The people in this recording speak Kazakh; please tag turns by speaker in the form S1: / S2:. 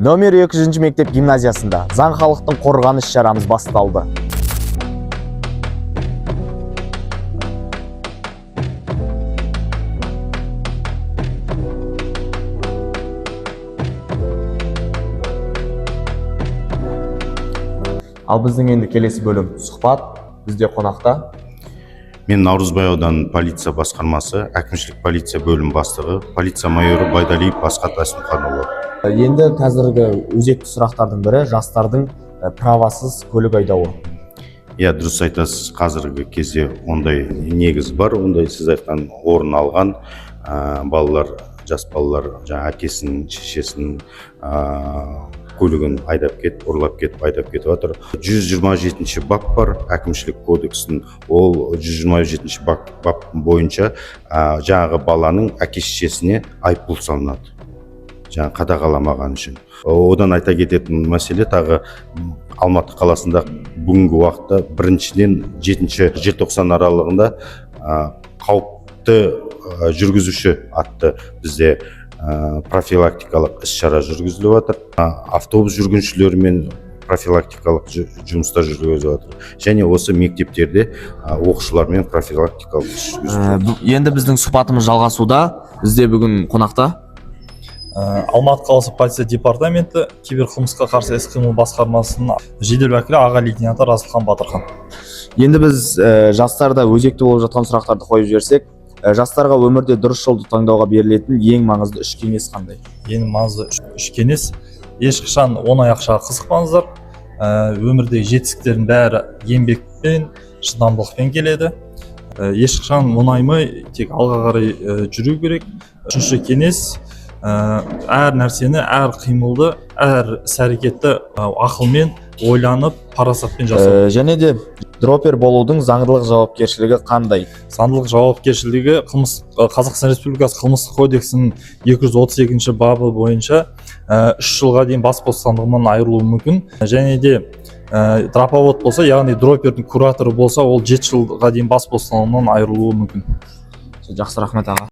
S1: Номер 2 мектеп гимназиясында заң халықтың қорғаныс шарамыз басталды. Ал біздің енді келесі бөлім сұхбат. Бізде қонақта
S2: Мен Наурызбай ауданы полиция басқармасы, әкімшілік полиция бөлім бастығы, полиция майоры Байдалиев Асхат Асымханұлы.
S1: енді қазіргі өзекті сұрақтардың бірі жастардың правасыз көлік айдауы.
S2: Иә, дұрыс айтасыз, қазіргі кезде ондай негіз бар, ондай сіз айтқан орын алған балалар, жас балалар әкесінің, шешесінің көлігін айдап кетіп, ұрлап кетіп, айдап кетіп жатыр. 127-ші бап бар әкімшілік кодекстің. Ол 127-ші бап бойынша жаңағы баланың әке-шешесіне айыппұл салынады. Қадағаламаған үшін. Одан айта кететін мәселе тағы Алматы қаласында бүгінгі уақытта 1-ден 7-ші желтоқсан аралығында қауіпті жүргізуші атты бізде профилактикалық іс-шара жүргізіліп жатыр. Автобус жүргіншілерімен профилактикалық жұмыстар жүргізіліп жатыр. Және осы мектептерде оқушылармен профилактикалық іс жүргізіліп жатыр.
S1: Енді біздің сұхбатымыз жалғасуда. Бізде бүгін қонақта
S3: Алматы қаласы полиция департаменті киберқылмысқа қарсы іс-қимыл басқармасының жедел уәкілі аға лейтенанты Расылхан Батырхан.
S1: Енді біз жастарда өзекті болып жатқан сұрақтарды қойып жіберсек, жастарға өмірде дұрыс жолды таңдауға берілетін ең маңызды 3 кеңес қандай?
S3: Ең маңызды 3 кеңес: ешқашан оңай ақшаға қызықпаңыздар. Өмірдегі жетістіктердің бәрі еңбекпен, шыдамдылықпен келеді. Ешқашан мұнаймай тек алға қарай жүру керек. 3-ші кеңес: әр нәрсені, әр қимылды, әр іс-әрекетті ақылмен, ойланып, парасатпен жасау.
S1: Және де дропер болудың заңдылық жауапкершілігі қандай?
S3: Заңдылық жауапкершілігі Қазақстан Республикасы қылмыстық кодексінің 232-ші бабы бойынша 3 жылға дейін бас бостандығынан айырылуы мүмкін. Және де дроповод болса, яғни дропердің кураторы болса, ол 7 жылға дейін бас бостандығынан айырылуы мүмкін.
S1: Жақсы, рахмет аға.